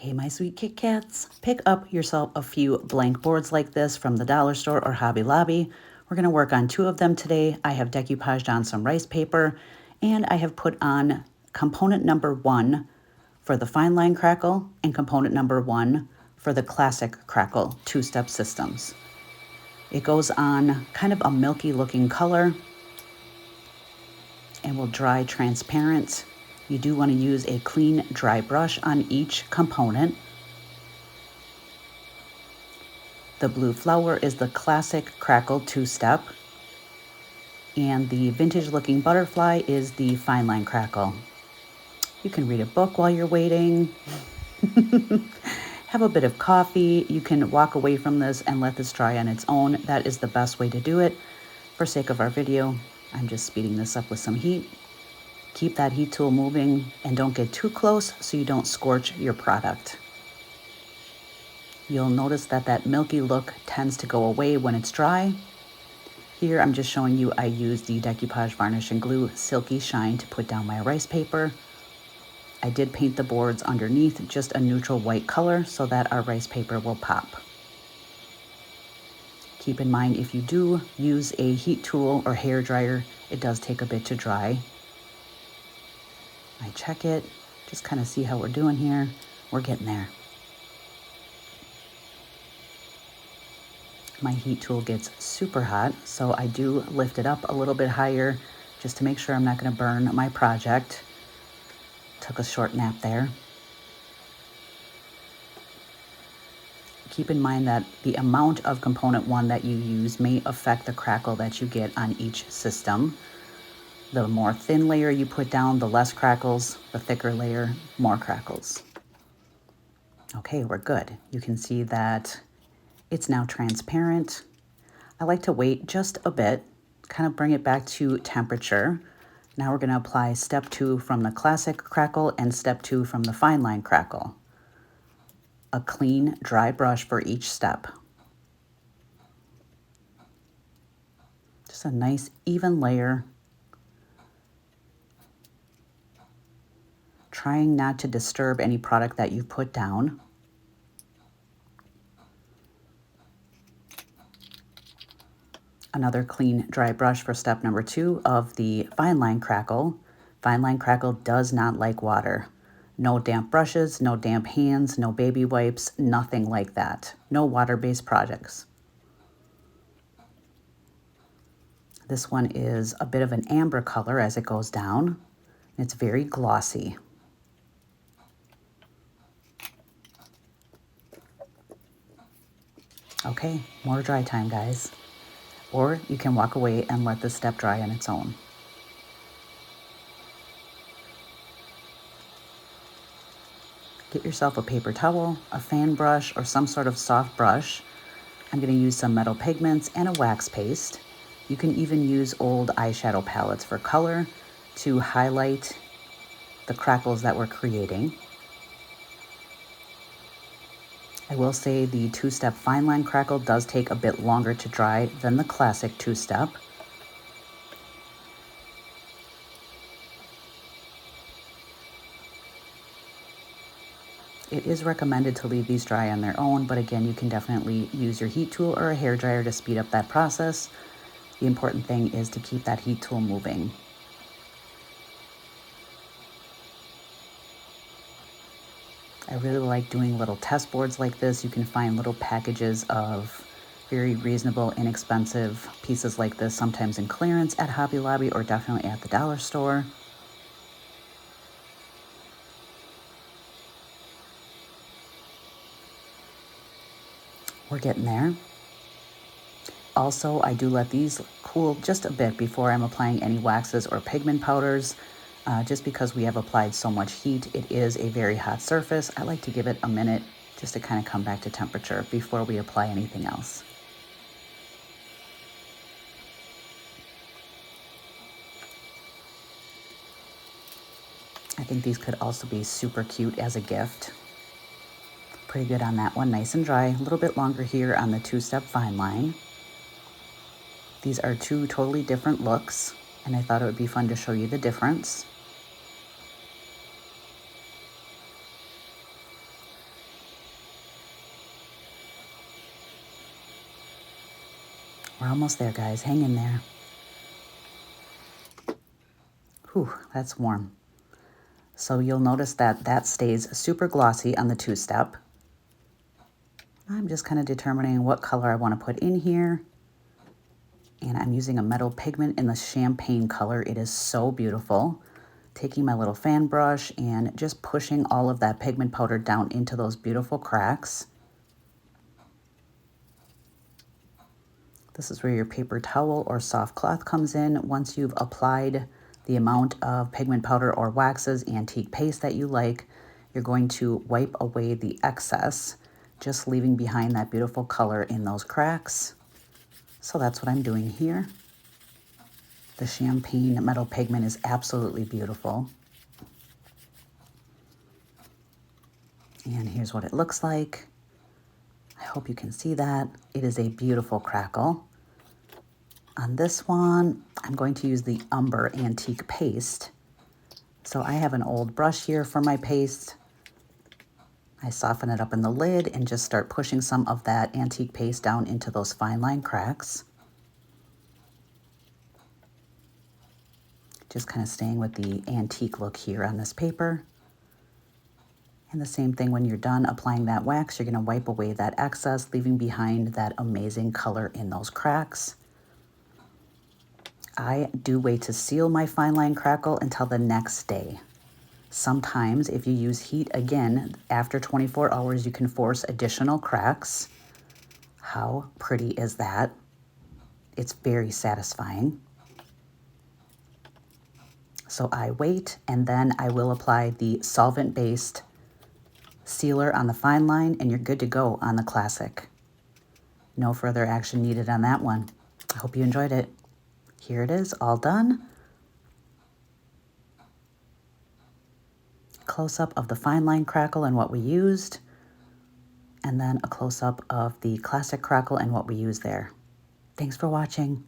Hey, my sweet Kit Kats, pick up yourself a few blank boards like this from the dollar store or Hobby Lobby. We're going to work on 2 of them today. I have decoupaged on some rice paper, and I have put on component number 1 for the fine line crackle and component number 1 for the classic crackle 2-step systems. It goes on kind of a milky looking color and will dry transparent. You do want to use a clean, dry brush on each component. The blue flower is the classic crackle 2-step, and the vintage looking butterfly is the fine line crackle. You can read a book while you're waiting, have a bit of coffee. You can walk away from this and let this dry on its own. That is the best way to do it. For sake of our video, I'm just speeding this up with some heat. Keep that heat tool moving and don't get too close so you don't scorch your product. You'll notice that that milky look tends to go away when it's dry. Here I'm just showing you I used the decoupage varnish and glue Silky Shine to put down my rice paper. I did paint the boards underneath just a neutral white color so that our rice paper will pop. Keep in mind, if you do use a heat tool or hair dryer, it does take a bit to dry. I check it, just kind of see how we're doing here. We're getting there. My heat tool gets super hot, so I do lift it up a little bit higher just to make sure I'm not going to burn my project. Took a short nap there. Keep in mind that the amount of component 1 that you use may affect the crackle that you get on each system. The more thin layer you put down, the less crackles. The thicker layer, more crackles. Okay, we're good. You can see that it's now transparent. I like to wait just a bit, kind of bring it back to temperature. Now we're going to apply step 2 from the classic crackle and step 2 from the fine line crackle. A clean, dry brush for each step. Just a nice even layer. Trying not to disturb any product that you've put down. Another clean, dry brush for step number 2 of the fine line crackle. Fine line crackle does not like water. No damp brushes, no damp hands, no baby wipes, nothing like that. No water-based projects. This one is a bit of an amber color as it goes down. It's very glossy. Okay, more dry time, guys. Or you can walk away and let this step dry on its own. Get yourself a paper towel, a fan brush, or some sort of soft brush. I'm going to use some metal pigments and a wax paste. You can even use old eyeshadow palettes for color to highlight the crackles that we're creating. I will say the 2-step fine line crackle does take a bit longer to dry than the classic 2-step. It is recommended to leave these dry on their own, but again, you can definitely use your heat tool or a hair dryer to speed up that process. The important thing is to keep that heat tool moving. I really like doing little test boards like this. You can find little packages of very reasonable, inexpensive pieces like this, sometimes in clearance at Hobby Lobby or definitely at the dollar store. We're getting there. Also, I do let these cool just a bit before I'm applying any waxes or pigment powders. Just because we have applied so much heat, it is a very hot surface. I like to give it a minute just to kind of come back to temperature before we apply anything else. I think these could also be super cute as a gift. Pretty good on that one, nice and dry. A little bit longer here on the 2-step fine line. These are 2 totally different looks, and I thought it would be fun to show you the difference. We're almost there, guys. Hang in there. Whew, that's warm. So you'll notice that that stays super glossy on the two-step. I'm just kind of determining what color I want to put in here. And I'm using a metal pigment in the champagne color. It is so beautiful. Taking my little fan brush and just pushing all of that pigment powder down into those beautiful cracks. This is where your paper towel or soft cloth comes in. Once you've applied the amount of pigment powder or waxes, antique paste that you like, you're going to wipe away the excess, just leaving behind that beautiful color in those cracks. So that's what I'm doing here. The champagne metal pigment is absolutely beautiful. And here's what it looks like. I hope you can see that. It is a beautiful crackle. On this one, I'm going to use the Umber Antique Paste. So I have an old brush here for my paste. I soften it up in the lid and just start pushing some of that antique paste down into those fine line cracks. Just kind of staying with the antique look here on this paper. And the same thing when you're done applying that wax, you're going to wipe away that excess, leaving behind that amazing color in those cracks. I do wait to seal my fine line crackle until the next day. Sometimes if you use heat again, after 24 hours, you can force additional cracks. How pretty is that? It's very satisfying. So I wait, and then I will apply the solvent-based sealer on the fine line, and you're good to go on the classic. No further action needed on that one. I hope you enjoyed it. Here it is, all done. Close-up of the fine line crackle and what we used, and then a close-up of the classic crackle and what we used there. Thanks for watching.